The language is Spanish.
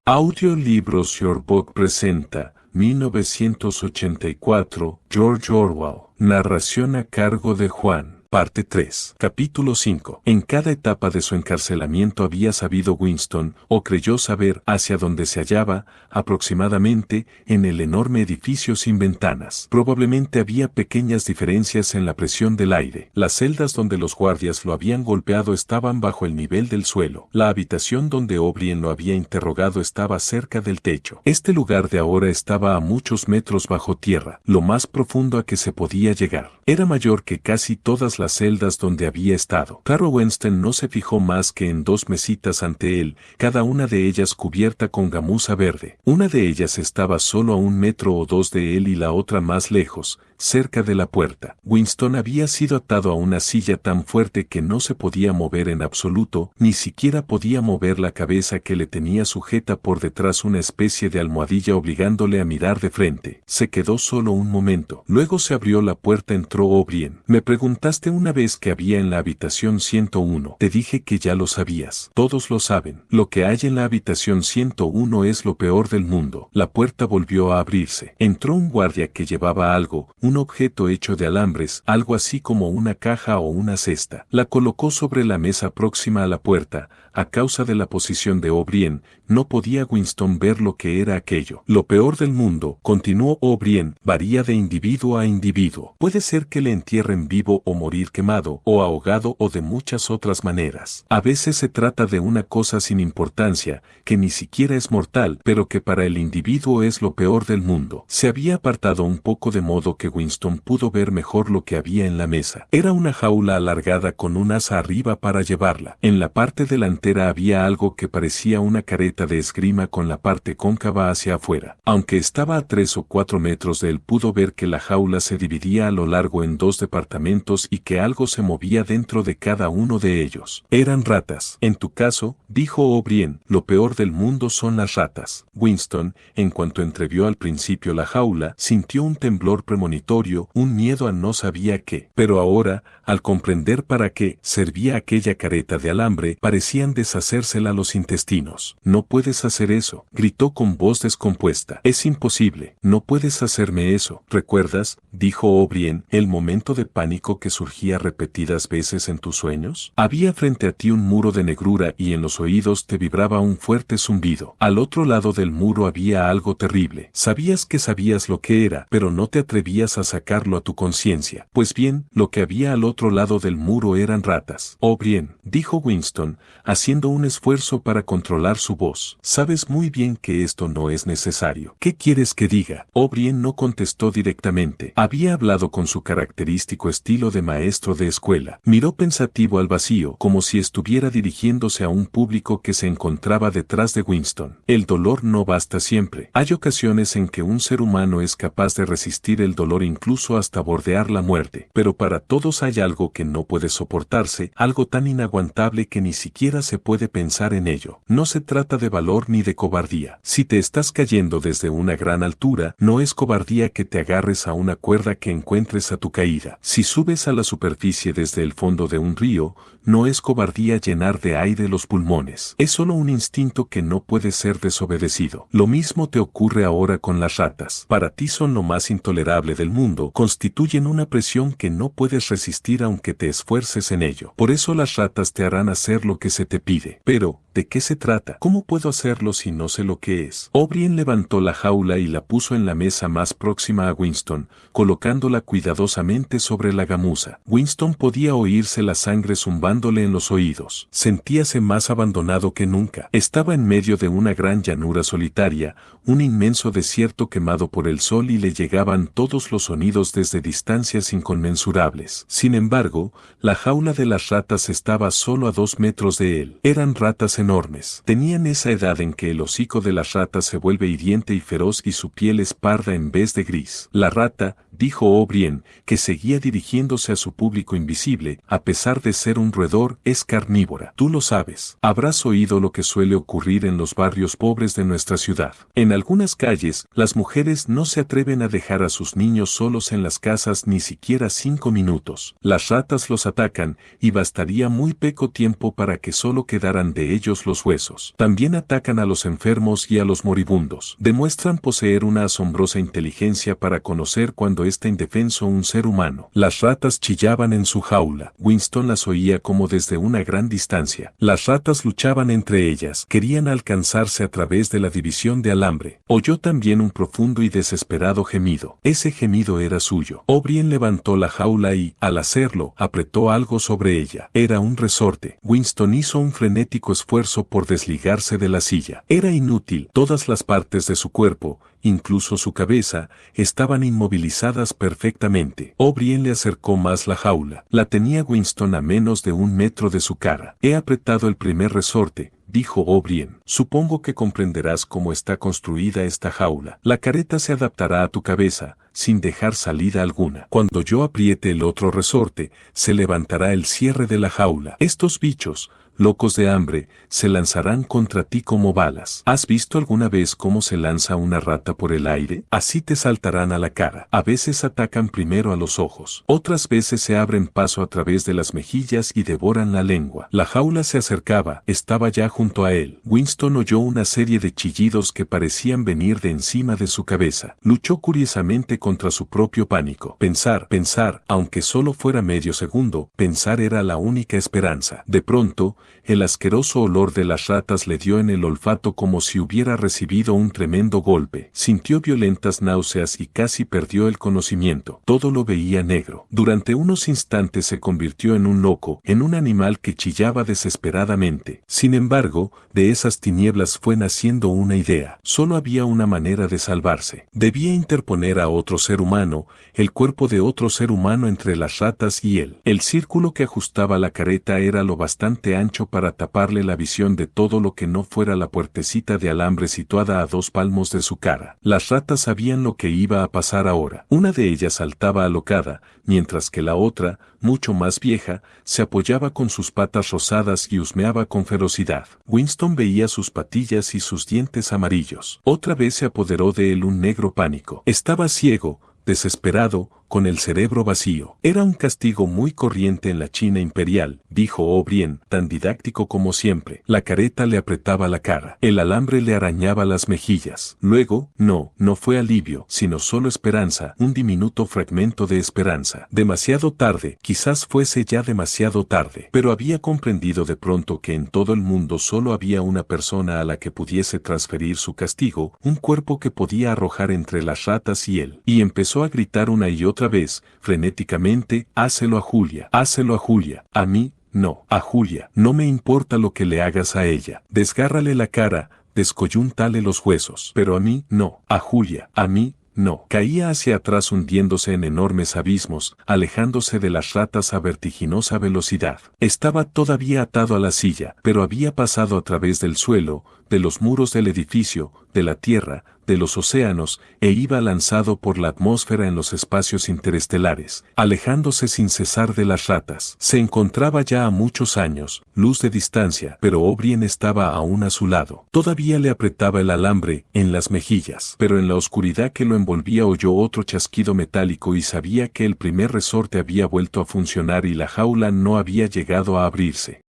Audiolibros Your Book presenta 1984, George Orwell. Narración a cargo de Juan. Parte 3. Capítulo 5. En cada etapa de su encarcelamiento había sabido Winston, o creyó saber, hacia dónde se hallaba, aproximadamente, en el enorme edificio sin ventanas. Probablemente había pequeñas diferencias en la presión del aire. Las celdas donde los guardias lo habían golpeado estaban bajo el nivel del suelo. La habitación donde O'Brien lo había interrogado estaba cerca del techo. Este lugar de ahora estaba a muchos metros bajo tierra, lo más profundo a que se podía llegar. Era mayor que casi todas las celdas donde había estado. Claro, Winston no se fijó más que en dos mesitas ante él, cada una de ellas cubierta con gamuza verde. Una de ellas estaba solo a 1 metro o 2 de él y la otra más lejos, cerca de la puerta. Winston había sido atado a una silla tan fuerte que no se podía mover en absoluto, ni siquiera podía mover la cabeza que le tenía sujeta por detrás una especie de almohadilla obligándole a mirar de frente. Se quedó solo un momento. Luego se abrió la puerta, entró O'Brien. Me preguntaste una vez qué había en la habitación 101. Te dije que ya lo sabías. Todos lo saben. Lo que hay en la habitación 101 es lo peor del mundo. La puerta volvió a abrirse. Entró un guardia que llevaba algo, un objeto hecho de alambres, algo así como una caja o una cesta. La colocó sobre la mesa próxima a la puerta. A causa de la posición de O'Brien, no podía Winston ver lo que era aquello. Lo peor del mundo, continuó O'Brien, varía de individuo a individuo. Puede ser que le entierren vivo o morir quemado, o ahogado o de muchas otras maneras. A veces se trata de una cosa sin importancia, que ni siquiera es mortal, pero que para el individuo es lo peor del mundo. Se había apartado un poco de modo que Winston pudo ver mejor lo que había en la mesa. Era una jaula alargada con un asa arriba para llevarla. En la parte delantera había algo que parecía una careta de esgrima con la parte cóncava hacia afuera. Aunque estaba a 3 o 4 metros de él, pudo ver que la jaula se dividía a lo largo en 2 departamentos y que algo se movía dentro de cada uno de ellos. Eran ratas. En tu caso, dijo O'Brien, lo peor del mundo son las ratas. Winston, en cuanto entrevió al principio la jaula, sintió un temblor premonitorio, un miedo a no sabía qué. Pero ahora, al comprender para qué servía aquella careta de alambre, parecían deshacérsela los intestinos. No puedes hacer eso, gritó con voz descompuesta. Es imposible, no puedes hacerme eso. ¿Recuerdas, dijo O'Brien, el momento de pánico que surgía repetidas veces en tus sueños? Había frente a ti un muro de negrura y en los oídos te vibraba un fuerte zumbido. Al otro lado del muro había algo terrible. Sabías que sabías lo que era, pero no te atrevías a sacarlo a tu conciencia. Pues bien, lo que había al otro lado del muro eran ratas. O'Brien, dijo Winston, haciendo un esfuerzo para controlar su voz. Sabes muy bien que esto no es necesario. ¿Qué quieres que diga? O'Brien no contestó directamente. Había hablado con su característico estilo de maestro de escuela. Miró pensativo al vacío, como si estuviera dirigiéndose a un público que se encontraba detrás de Winston. El dolor no basta siempre. Hay ocasiones en que un ser humano es capaz de resistir el dolor incluso hasta bordear la muerte. Pero para todos hay algo que no puede soportarse, algo tan inaguantable que ni siquiera se puede pensar en ello. No se trata de valor ni de cobardía. Si te estás cayendo desde una gran altura, no es cobardía que te agarres a una cuerda que encuentres a tu caída. Si subes a la superficie desde el fondo de un río, no es cobardía llenar de aire los pulmones. Es solo un instinto que no puede ser desobedecido. Lo mismo te ocurre ahora con las ratas. Para ti son lo más intolerable del mundo, constituyen una presión que no puedes resistir aunque te esfuerces en ello. Por eso las ratas te harán hacer lo que se te pide. Pero, ¿de qué se trata? ¿Cómo puedo hacerlo si no sé lo que es? O'Brien levantó la jaula y la puso en la mesa más próxima a Winston, colocándola cuidadosamente sobre la gamuza. Winston podía oírse la sangre zumbándole en los oídos. Sentíase más abandonado que nunca. Estaba en medio de una gran llanura solitaria, un inmenso desierto quemado por el sol y le llegaban todos los sonidos desde distancias inconmensurables. Sin embargo, la jaula de las ratas estaba solo a 2 metros de él. Eran ratas enormes. Tenían esa edad en que el hocico de las ratas se vuelve hiriente y feroz y su piel es parda en vez de gris. La rata, dijo O'Brien, que seguía dirigiéndose a su público invisible, a pesar de ser un roedor, es carnívora. Tú lo sabes. Habrás oído lo que suele ocurrir en los barrios pobres de nuestra ciudad. En algunas calles, las mujeres no se atreven a dejar a sus niños solos en las casas ni siquiera 5 minutos. Las ratas los atacan, y bastaría muy poco tiempo para que solo quedaran de ellos los huesos. También atacan a los enfermos y a los moribundos. Demuestran poseer una asombrosa inteligencia para conocer cuando está indefenso un ser humano. Las ratas chillaban en su jaula. Winston las oía como desde una gran distancia. Las ratas luchaban entre ellas. Querían alcanzarse a través de la división de alambre. Oyó también un profundo y desesperado gemido. Ese gemido era suyo. O'Brien levantó la jaula y, al hacerlo, apretó algo sobre ella. Era un resorte. Winston hizo un frenético esfuerzo por desligarse de la silla. Era inútil. Todas las partes de su cuerpo, incluso su cabeza, estaban inmovilizadas perfectamente. O'Brien le acercó más la jaula. La tenía Winston a menos de 1 metro de su cara. He apretado el primer resorte, dijo O'Brien. Supongo que comprenderás cómo está construida esta jaula. La careta se adaptará a tu cabeza, sin dejar salida alguna. Cuando yo apriete el otro resorte, se levantará el cierre de la jaula. Estos bichos, locos de hambre, se lanzarán contra ti como balas. ¿Has visto alguna vez cómo se lanza una rata por el aire? Así te saltarán a la cara. A veces atacan primero a los ojos. Otras veces se abren paso a través de las mejillas y devoran la lengua. La jaula se acercaba, estaba ya junto a él. Winston oyó una serie de chillidos que parecían venir de encima de su cabeza. Luchó curiosamente contra su propio pánico. Pensar, aunque solo fuera medio segundo, pensar era la única esperanza. De pronto, el asqueroso olor de las ratas le dio en el olfato como si hubiera recibido un tremendo golpe. Sintió violentas náuseas y casi perdió el conocimiento. Todo lo veía negro. Durante unos instantes se convirtió en un loco, en un animal que chillaba desesperadamente. Sin embargo, de esas tinieblas fue naciendo una idea. Solo había una manera de salvarse. Debía interponer a otro ser humano, el cuerpo de otro ser humano entre las ratas y él. El círculo que ajustaba la careta era lo bastante ancho para taparle la visión de todo lo que no fuera la puertecita de alambre situada a 2 palmos de su cara. Las ratas sabían lo que iba a pasar ahora. Una de ellas saltaba alocada, mientras que la otra, mucho más vieja, se apoyaba con sus patas rosadas y husmeaba con ferocidad. Winston veía sus patillas y sus dientes amarillos. Otra vez se apoderó de él un negro pánico. Estaba ciego, desesperado, con el cerebro vacío. Era un castigo muy corriente en la China imperial, dijo O'Brien, tan didáctico como siempre. La careta le apretaba la cara. El alambre le arañaba las mejillas. Luego, no fue alivio, sino solo esperanza, un diminuto fragmento de esperanza. Demasiado tarde, quizás fuese ya demasiado tarde, pero había comprendido de pronto que en todo el mundo solo había una persona a la que pudiese transferir su castigo, un cuerpo que podía arrojar entre las ratas y él. Y empezó a gritar una y otra vez, frenéticamente, hácelo a Julia, a mí, no, a Julia, no me importa lo que le hagas a ella, desgárrale la cara, descoyúntale los huesos, pero a mí, no, a Julia, a mí, no. Caía hacia atrás hundiéndose en enormes abismos, alejándose de las ratas a vertiginosa velocidad. Estaba todavía atado a la silla, pero había pasado a través del suelo, de los muros del edificio, de la tierra, de los océanos, e iba lanzado por la atmósfera en los espacios interestelares, alejándose sin cesar de las ratas. Se encontraba ya a muchos años, luz de distancia, pero O'Brien estaba aún a su lado. Todavía le apretaba el alambre en las mejillas, pero en la oscuridad que lo envolvía oyó otro chasquido metálico y sabía que el primer resorte había vuelto a funcionar y la jaula no había llegado a abrirse.